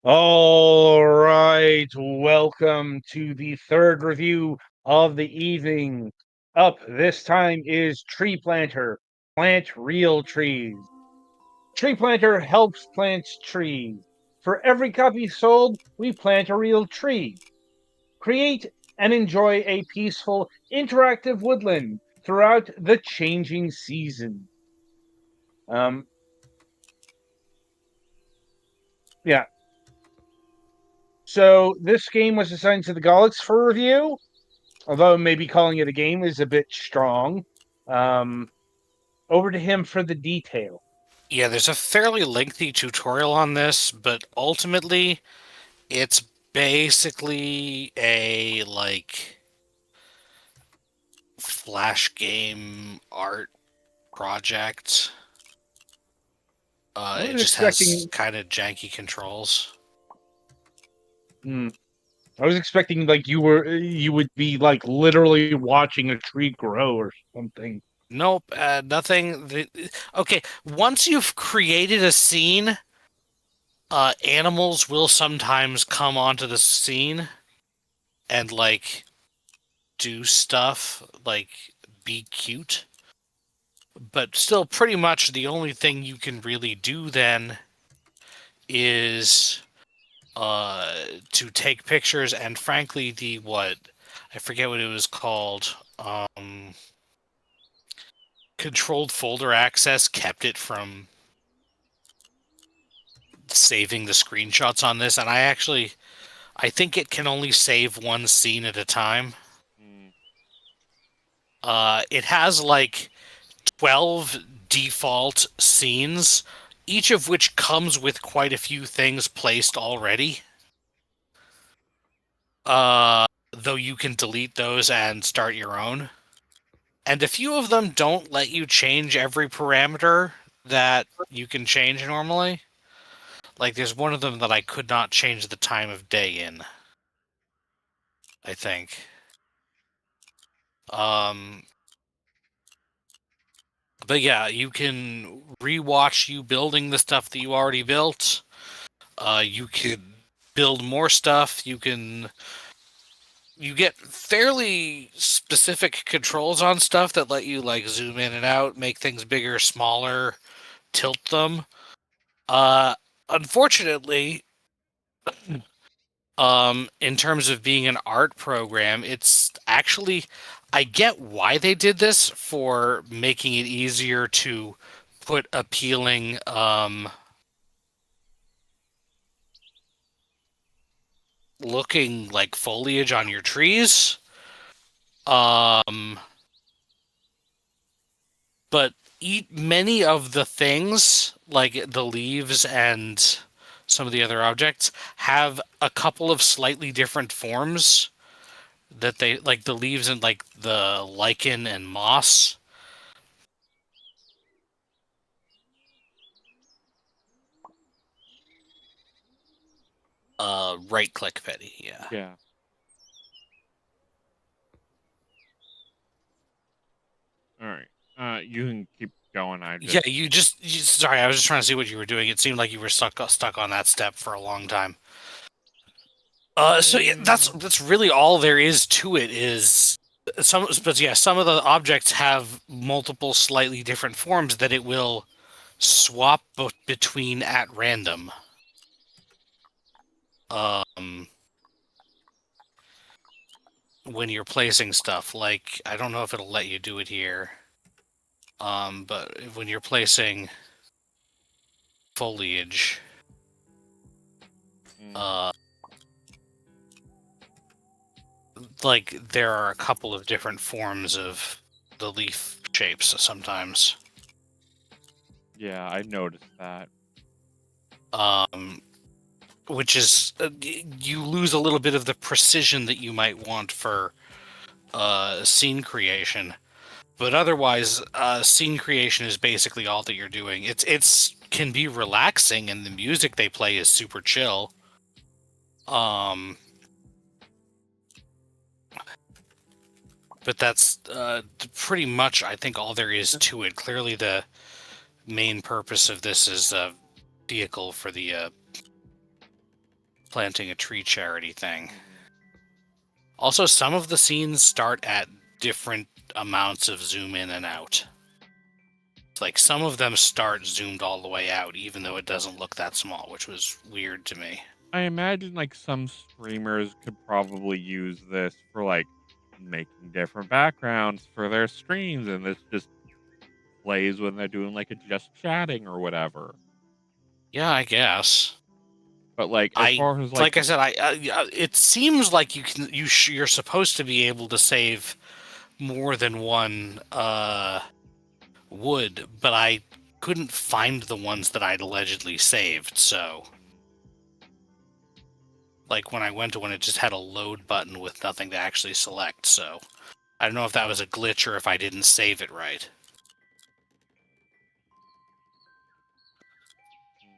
All right, welcome to the third review of the evening. Up this time is Treeplanter, Plant Real Trees. Treeplanter helps plant trees. For every copy sold, we plant a real tree. Create and enjoy a peaceful, interactive woodland throughout the changing season. Um, yeah. So this game was assigned to the Golux for review. Although maybe calling it a game is a bit strong. Um, Over to him for the detail. Yeah, there's a fairly lengthy tutorial on this, but ultimately it's basically a flash game art project. I It was just has expecting, kind of janky controls. hmm, I was expecting like you would be like literally watching a tree grow or something. Nope, nothing. Okay, once you've created a scene, animals will sometimes come onto the scene and do stuff like be cute. But still, pretty much the only thing you can really do then is to take pictures, and frankly, the what I forget what it was called. Controlled folder access kept it from saving the screenshots on this, and I think it can only save one scene at a time. Mm. It has like 12 default scenes, each of which comes with quite a few things placed already. Though you can delete those and start your own. And a few of them don't let you change every parameter that you can change normally. Like there's one of them that I could not change the time of day in, I think. Um, but yeah, you can rewatch you building the stuff that you already built. You can build more stuff. You get fairly specific controls on stuff that let you like zoom in and out, make things bigger, smaller, tilt them. Uh, Unfortunately, in terms of being an art program, it's actually I get why they did this for making it easier to put appealing looking like foliage on your trees. Um, but eat many of the things, like the leaves and some of the other objects, have a couple of slightly different forms that they like the leaves and like the lichen and moss. Right click petty, yeah. Yeah. All right. You can keep going. I Yeah, just. sorry, I was just trying to see what you were doing. It seemed like you were stuck on that step for a long time. So yeah, that's really all there is to it. Is but yeah, some of the objects have multiple slightly different forms that it will swap between at random. Um, when you're placing stuff, like I don't know if it'll let you do it here. But when you're placing foliage, Mm. uh, like there are a couple of different forms of the leaf shapes sometimes. Yeah, I noticed that. Um, which is you lose a little bit of the precision that you might want for scene creation. But otherwise, scene creation is basically all that you're doing. It's can be relaxing, and the music they play is super chill. Um, but that's pretty much, I think, all there is to it. Clearly, the main purpose of this is a vehicle for the planting a tree charity thing. Mhm. Also, some of the scenes start at different amounts of zoom in and out. Like, some of them start zoomed all the way out, even though it doesn't look that small, which was weird to me. I imagine like some streamers could probably use this for like making different backgrounds for their streams, and this just plays when they're doing like a just chatting or whatever. Yeah, I guess. But like as far as like Like I said, it seems like you're supposed to be able to save more than one wood, but I couldn't find the ones that I'd allegedly saved. So, like when I went to one, it just had a load button with nothing to actually select. So, I don't know if that was a glitch or if I didn't save it right.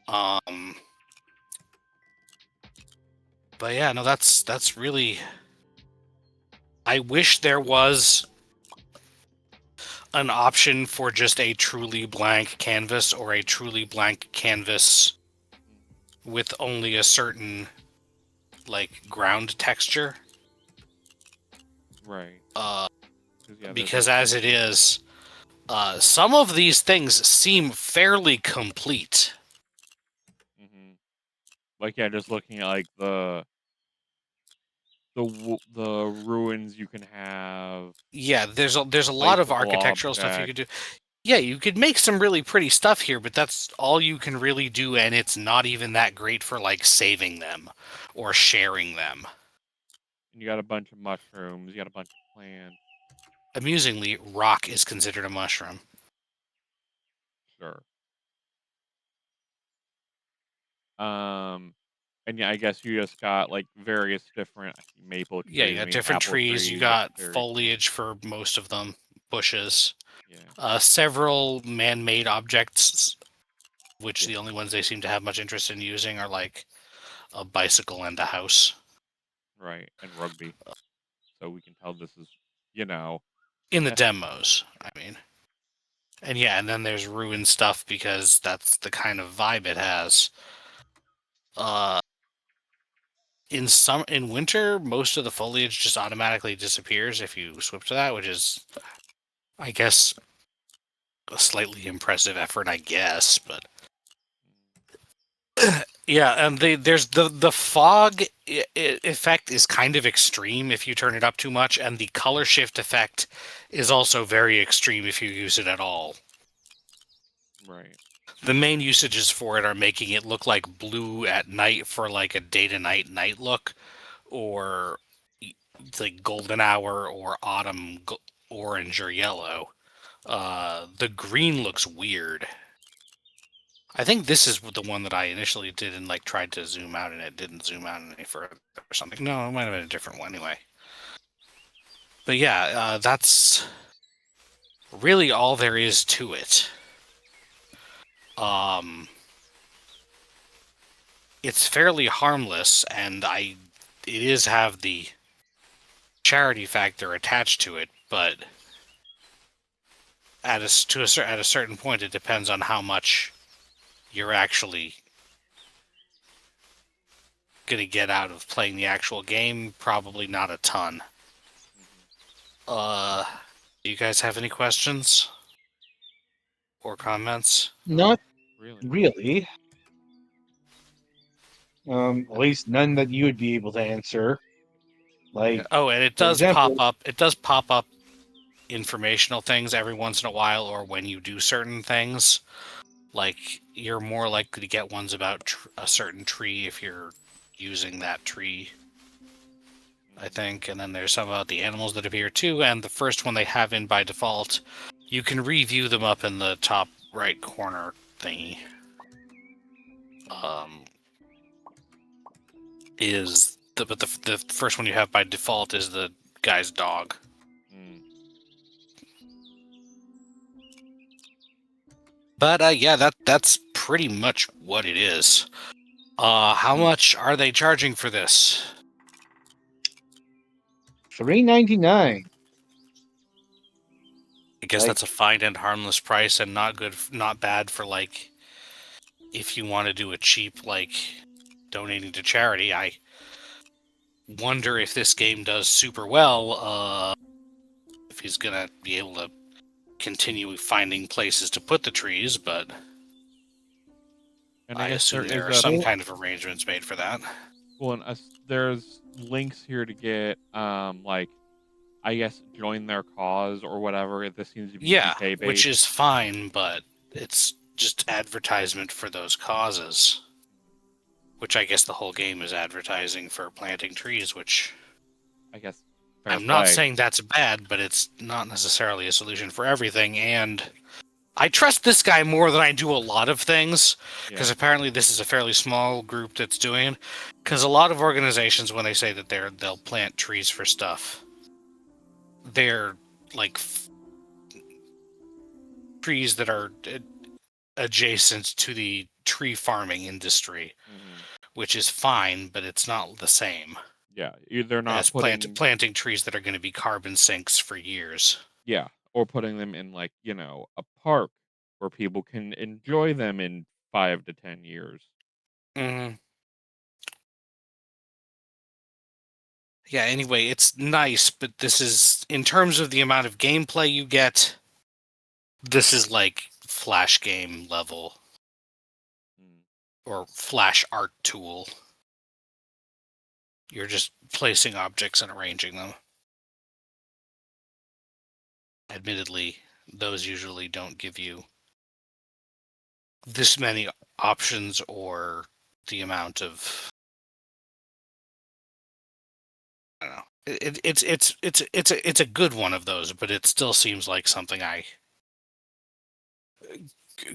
Um, but yeah, no, that's really. I wish there was an option for just a truly blank canvas or a truly blank canvas with only a certain like ground texture. right. Yeah, Because as it is, some of these things seem fairly complete. like yeah, just looking at like the ruins you can have, Yeah, there's a lot of placeable architectural stuff you objects. could do. Yeah, you could make some really pretty stuff here, but that's all you can really do, and it's not even that great for like saving them or sharing them. And you got a bunch of mushrooms, you got a bunch of plants. Amusingly, rock is considered a mushroom. Sure. And yeah, I guess you just got like various different maple Yeah, you trees. I got mean, different apple trees. You trees, you got got cherry trees. foliage for most of them, bushes. Yeah, Several man-made objects, which yeah, the only ones they seem to have much interest in using are like a bicycle and a house. right. And rugby. So we can tell this is, you know, In the eh, demos, I mean. And yeah, and then there's ruin stuff because that's the kind of vibe it has. Uh, in winter, most of the foliage just automatically disappears if you switch to that, which is, I guess, a slightly impressive effort, I guess. But yeah, and there's the fog effect is kind of extreme if you turn it up too much, and the color shift effect is also very extreme if you use it at all. right. The main usages for it are making it look like blue at night for like a day to night look, or like golden hour or autumn orange or yellow. The green looks weird. I think this is the one that I initially did and like tried to zoom out and it didn't zoom out any further or something. No, it might have been a different one anyway. But yeah, that's really all there is to it. It's fairly harmless, and it is have the charity factor attached to it, but at a certain point, it depends on how much you're actually going to get out of playing the actual game. Probably not a ton. Do you guys have any questions or comments? Not Really. really. At least none that you would be able to answer. Like, Oh, and it for does pop example, up. It does pop up informational things every once in a while, or when you do certain things. Like, you're more likely to get ones about a certain tree if you're using that tree, I think. And then there's some about the animals that appear too, and the first one they have in by default, you can review them up in the top right corner thingy. But the first one you have by default is the guy's dog. Mm. But yeah, that's pretty much what it is. How much are they charging for this? $3.99. I guess that's a fine and harmless price, and not bad for like if you want to do a cheap like donating to charity. I wonder if this game does super well, if he's gonna be able to continue finding places to put the trees, but And I I guess there assume there is are a some kind of arrangements made for that. well, and there's links here to get like I guess join their cause or whatever. This seems to be Yeah, UK which based. is fine, but it's just advertisement for those causes. Which I guess the whole game is advertising for planting trees, which I guess fair I'm not play. saying that's bad, but it's not necessarily a solution for everything. And I trust this guy more than I do a lot of things, because Yeah. apparently this is a fairly small group that's doing it. Because a lot of organizations, when they say that they'll plant trees for stuff, they're like trees that are adjacent to the tree farming industry, which is fine, but it's not the same Yeah, they're not as putting planting trees that are going to be carbon sinks for years. yeah, or putting them in like, a park where people can enjoy them in 5 to 10 years. Mm-hmm. Yeah, anyway, it's nice, but this is, in terms of the amount of gameplay you get, this is like Flash game level or Flash art tool. You're just placing objects and arranging them. Admittedly, those usually don't give you this many options or the amount of, I don't know. It's a good one of those, but it still seems like something I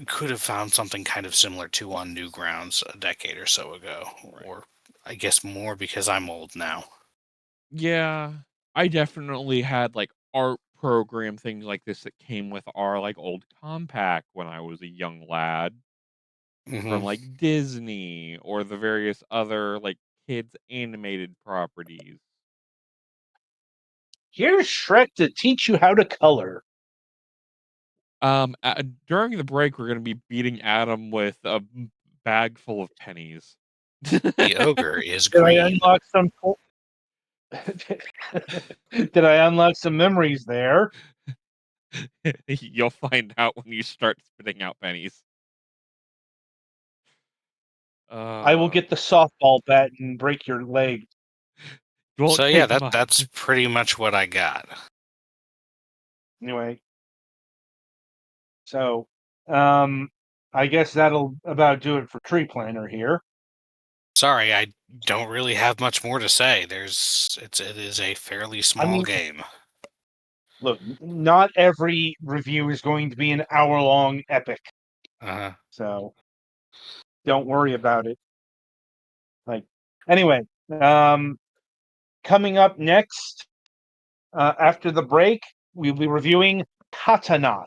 could have found something kind of similar to on Newgrounds a decade or so ago, Right. or I guess more because I'm old now. Yeah, I definitely had like art program things like this that came with our like old compact when I was a young lad from Mm-hmm. like Disney or the various other like kids animated properties. Here's Shrek to teach you how to color. During the break, we're gonna be beating Adam with a bag full of pennies. The ogre is Did I green. unlock some? Did I unlock some memories there? You'll find out when you start spitting out pennies. I will get the softball bat and break your leg. Won't So yeah, take much. that's pretty much what I got. Anyway, so I guess that'll about do it for Treeplanter here. Sorry, I don't really have much more to say. It is a fairly small game. Look, not every review is going to be an hour-long epic, Uh-huh. so don't worry about it. Anyway, coming up next, after the break, we'll be reviewing Katana.